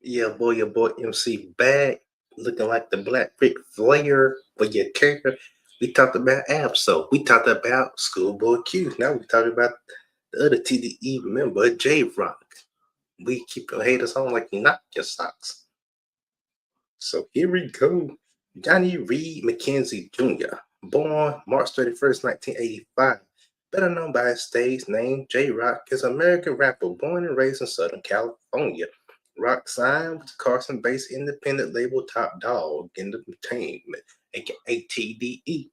Your boy MC back, looking like the Black Ric Flair for your character. We talked about Absol. We talked about Schoolboy Q. Now we talking about the other TDE member, J Rock. We keep your haters on like you knock your socks. So here we go. Johnny Reed McKenzie Jr., born March 31st, 1985. Better known by his stage name, J Rock, is an American rapper born and raised in Southern California. Rock signed with the Carson-based independent label Top Dog Entertainment, aka TDE.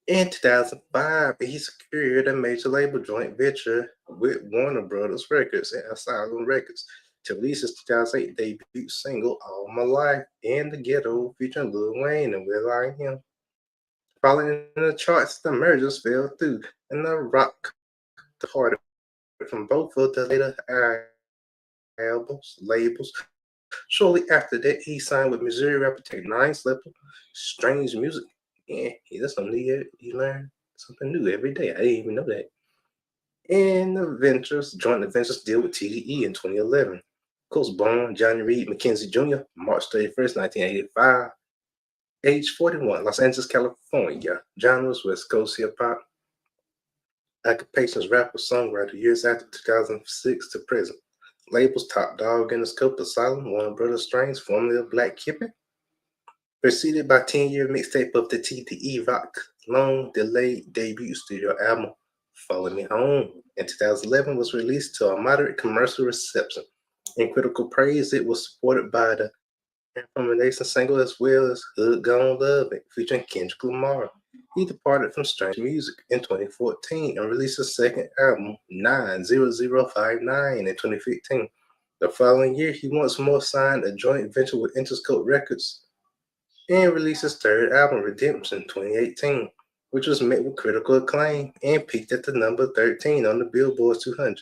In 2005, he secured a major label joint venture with Warner Brothers Records and Asylum Records to release his 2008 debut single All My Life in the Ghetto featuring Lil Wayne and Will I Am. Following in the charts, the mergers fell through and the Rock departed from both of the later labels. Shortly after that, he signed with Missouri rapper Tech Nine Slipper, Strange Music. Yeah, that's something new. You learn something new every day. I didn't even know that. And the Ventures, joint adventures deal with TDE in 2011. Of course, born Johnny Reed McKenzie Jr., March 31st, 1985. Age 41, Los Angeles, California. Genres West Coast hip hop. Occupations rapper, songwriter, years after 2006 to present. Labels Top Dog Interscope Asylum, Warner Brothers Strings, formerly of Black Cupid. Preceded by 10-year mixtape of the TDE Rock long delayed debut studio album, Follow Me Home. In 2011 was released to a moderate commercial reception. In critical praise, it was supported by the Information single as well as Hood Gone Love It, featuring Kendrick Lamar. He departed from Strange Music in 2014 and released his second album, 90059, in 2015. The following year, he once more signed a joint venture with Interscope Records and released his third album, Redemption, 2018, which was met with critical acclaim and peaked at the number 13 on the Billboard 200.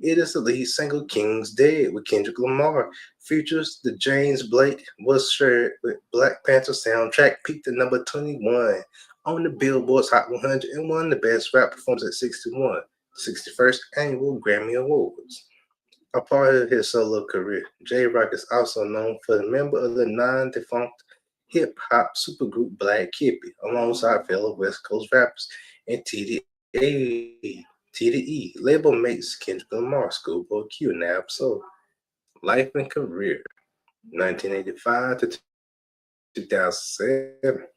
It is the lead single King's Dead with Kendrick Lamar. Features the James Blake was shared with Black Panther soundtrack, peaked at number 21 on the Billboard's Hot 100 and won the Best Rap Performance at 61, 61st Annual Grammy Awards. A part of his solo career, J Rock is also known for the member of the non-defunct hip-hop supergroup Black Hippie, alongside fellow West Coast rappers and TDE. Label mates Kendrick Lamar, Schoolboy Q, and Absol. Life and career, 1985 to 2007.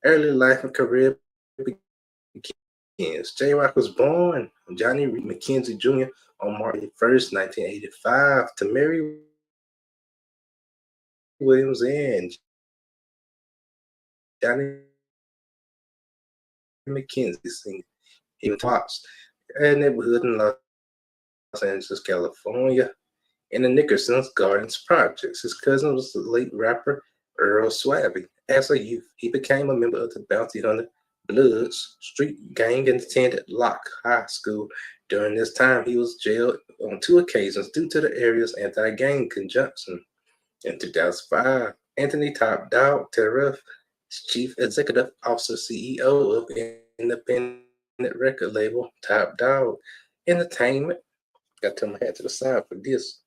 Early life and career begins. J Rock was born Johnny Reed McKenzie Jr. on March 1st, 1985, to Mary Williams and Johnny McKenzie singing. He was Fox, a neighborhood in Los Angeles, California, in the Nickerson's Gardens Projects. His cousin was the late rapper Earl Swabby. As a youth, he became a member of the Bounty Hunter Bloods street gang and attended Locke High School. During this time, he was jailed on 2 occasions due to the area's anti-gang conjunction. In 2005, Anthony Top Dog Tariff, Chief Executive Officer CEO of independent record label Top Dog Entertainment. Got to turn my head to the side for this.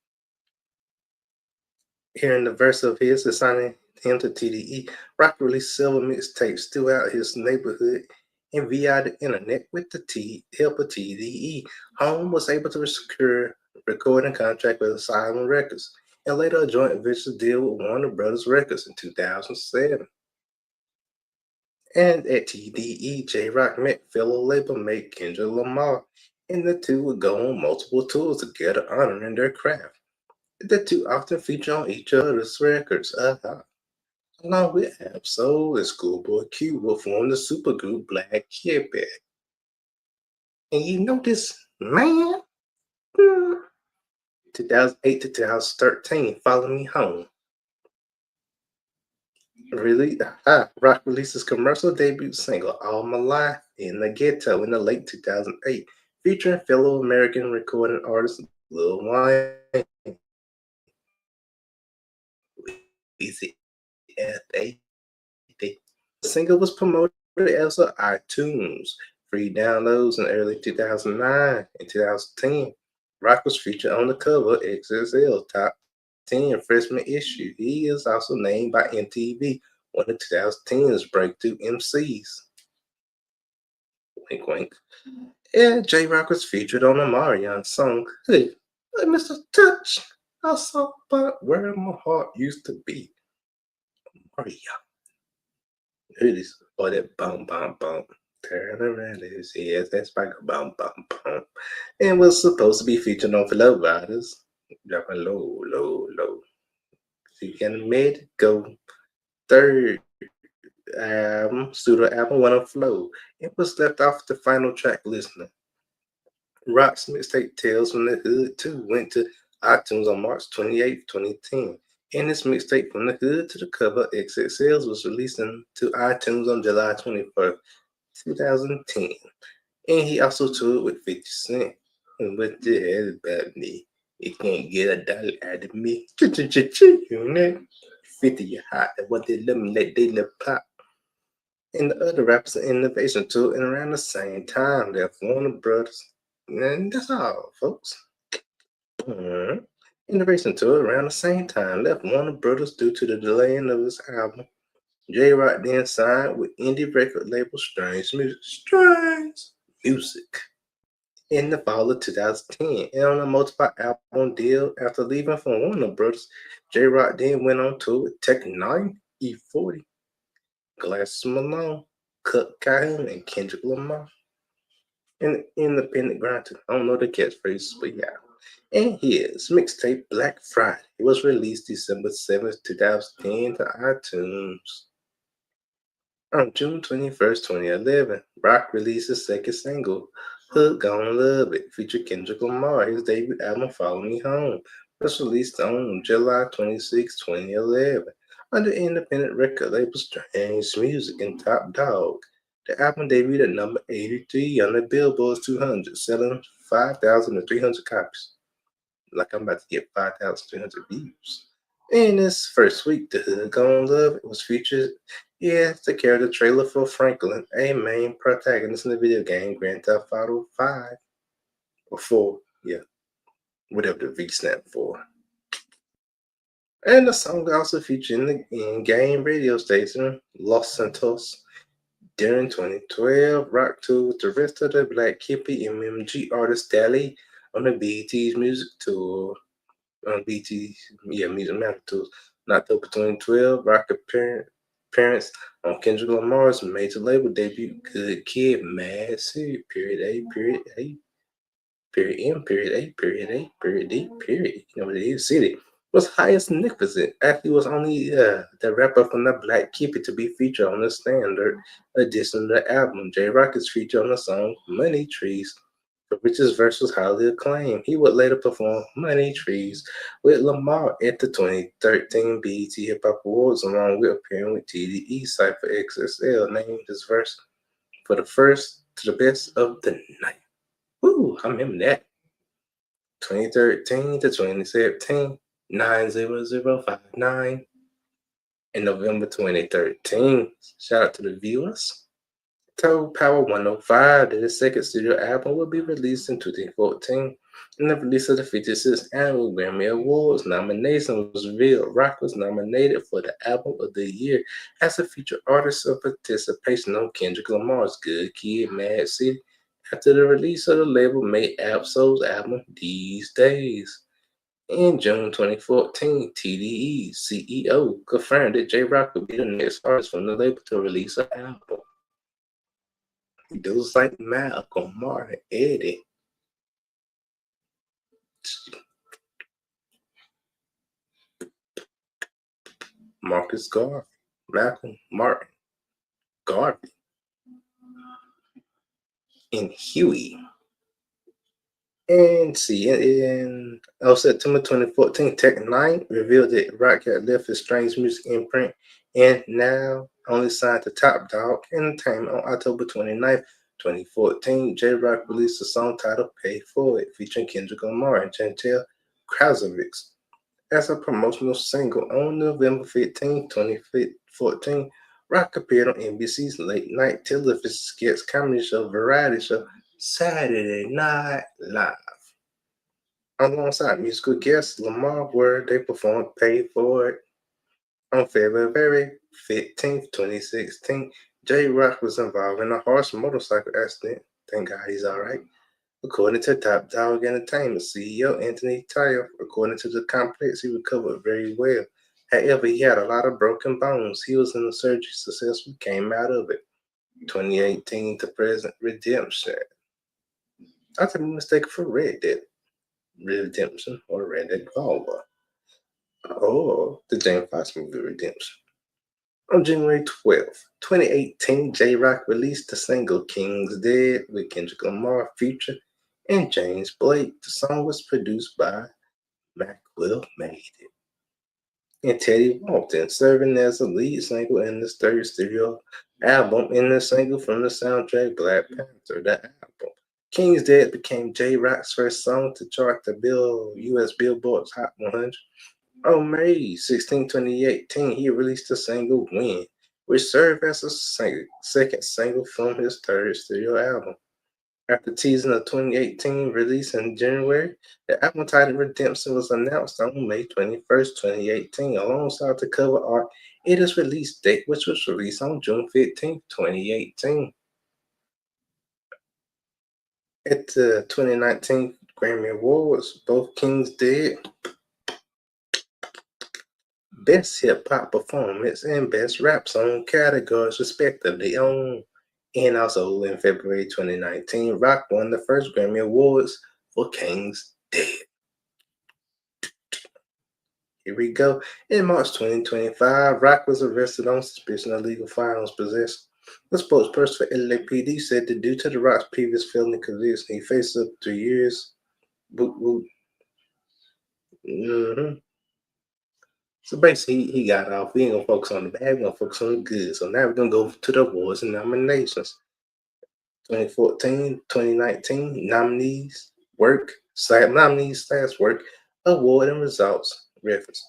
Hearing the verse of his assigning him to TDE, Rock released several mixtapes throughout his neighborhood and via the internet with the help of TDE. Home was able to secure a recording contract with Asylum Records and later a joint venture deal with Warner Brothers Records in 2007. And at TDE, J Rock met fellow label mate Kendrick Lamar, and the two would go on multiple tours together honoring their craft. The two often feature on each other's records. Along with Absol and Schoolboy Q will form the supergroup Black Cupid. And you know this man? 2008 to 2013, Follow Me Home. Rock released his commercial debut single, All My Life in the Ghetto, in the late 2008, featuring fellow American recording artist Lil Wayne. The single was promoted as on iTunes, free downloads in early 2009 and 2010. Rock was featured on the cover of XXL Top 2010 freshman issue. He is also named by MTV one of 2010's breakthrough MCs. Wink, wink. And J Rock was featured on the Marion song, Hey, Mr. Touch, I saw about where my heart used to be. Maria. Hear this? Or that bum, bum, bum. Turn around, his head, that's like a bum, bum, bum. And was supposed to be featured on Flow Riders. Dropping low, low, low. So you can admit it, go. Third studio album went on Flow. It was left off the final track listener. Rock's mixtape Tales from the Hood 2 went to iTunes on March 28, 2010. And his mixtape From the Hood to the Cover XXLs was released to iTunes on July 21st, 2010. And he also toured with 50 Cent. And what the hell about me? You can't get a dollar out of me. You know? 50 you hot. And what they let me let they let pop. And the other rappers in Innovation too, and around the same time, left Warner Brothers. And that's all, folks. Innovation tour around the same time left Warner Brothers due to the delaying of his album. J Rock then signed with indie record label Strange Music in the fall of 2010. And on a multiple album deal after leaving from Warner Brothers, J Rock then went on tour with Tech Nine, E40, Glass Malone, Cut Calhoun, and Kendrick Lamar. And independent granted, I don't know the catchphrase, but yeah. And his mixtape Black Friday. It was released December 7th, 2010 to iTunes. On June 21st, 2011, Rock released his second single, Hood Gonna Love It, featuring Kendrick Lamar. His debut album, Follow Me Home, was released on July 26, 2011, under independent record label Strange Music and Top Dog. The album debuted at number 83 on the Billboard 200, selling 5,300 copies. Like I'm about to get 5,300 views. In its first week, The Hood Gonna Love It was featured the character trailer for Franklin, a main protagonist in the video game Grand Theft Auto 5 or 4, yeah, whatever the V stand for. And the song also featured in the in-game radio station Los Santos. During 2012, Rock toured with the rest of the Black Hippie MMG artist Dally on the BET's music tour. On BET's Music Master Tours. In October 2012, Rock appearance on Kendrick Lamar's major label debut, Good Kid, Mad City, period A, period A, period M, period A, period A, period D, period. You know what it is, City. Was highest significant. Actually, was only the rapper from the Black Keep It to be featured on the standard edition of the album. J Rock is featured on the song Money Trees, for which his verse was highly acclaimed. He would later perform Money Trees with Lamar at the 2013 BET Hip Hop Awards, along with appearing with TDE Cypher XXL, named his verse for the first to the best of the night. Woo, I remember that. 2013 to 2017, 90059. In November 2013, shout out to the viewers. Told Power 105 that his second studio album will be released in 2014. And the release of the 56th annual Grammy Awards nomination was revealed. Rock was nominated for the Album of the Year as a featured artist of participation on Kendrick Lamar's Good Kid, Mad City, after the release of the label mate Ab-Soul's album These Days. In June 2014, TDE CEO confirmed that J Rock would be the next artist from the label to release an album. Dudes like Malcolm, Martin, Eddie, Marcus Garvey, Malcolm, Martin, Garvey, and Huey. And see, in September 2014, Tech Nine revealed that Rock had left his Strange Music imprint and now only signed to Top Dog Entertainment. On October 29th, 2014, J Rock released a song titled Pay For It, featuring Kendrick Lamar and Chantel Krasovitz as a promotional single. On November 15, 2014, Rock appeared on NBC's late night television sketch comedy show Variety Show Saturday Night Live. Alongside musical guest Lamar Word, they performed Pay For It. On February 15th, 2016, J Rock was involved in a harsh motorcycle accident. Thank God he's alright. According to Top Dog Entertainment CEO Anthony Tyler, according to the complex, he recovered very well. However, he had a lot of broken bones. He was in the surgery, successfully came out of it. 2018 to present, Redemption. I took a mistake for Red Dead Redemption or Red Dead Revolver. Oh, the James Fox movie Redemption. On January 12th, 2018, J Rock released the single King's Dead with Kendrick Lamar, Future, and James Blake. The song was produced by Mac Will Made It and Teddy Walton, serving as the lead single in this third studio album and the single from the soundtrack Black Panther, the album. King's Dead became J Rock's first song to chart the US Billboard's Hot 100. On May 16, 2018, he released the single Win, which served as a second single from his third studio album. After teasing a 2018 release in January, the album titled Redemption was announced on May 21st, 2018, alongside the cover art and its release date, which was released on June 15, 2018. At the 2019 Grammy Awards, both King's Dead Best Hip Hop Performance and Best Rap Song categories, respectively. And also in February 2019, Rock won the first Grammy Awards for King's Dead. Here we go. In March 2025, Rock was arrested on suspicion of illegal firearms possession. The spokesperson for LAPD said that due to the Rock's previous felony conviction, he faced up to 3 years. So basically, he got off. We ain't gonna focus on the bad, we're gonna focus on the good. So now we're gonna go to the awards and nominations. 2014, 2019 nominees, work, award and results, reference.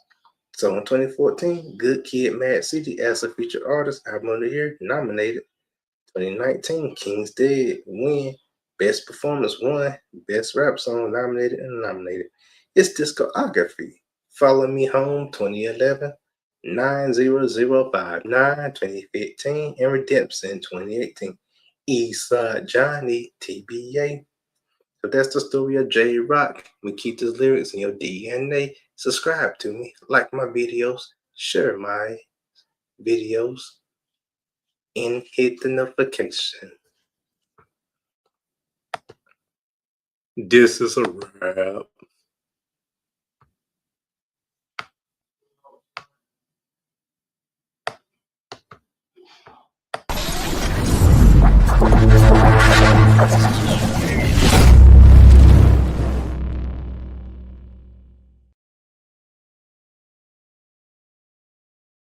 So in 2014, Good Kid, Mad City as a featured artist, album of the year, nominated. 2019, King's Dead, win, best performance, won, best rap song, nominated and nominated. Its discography. Follow Me Home 2011, 90059 2015, and Redemption 2018. Eastside Johnny TBA. So that's the story of J Rock. We keep these lyrics in your DNA. Subscribe to me, like my videos, share my videos, and hit the notification. This is a wrap.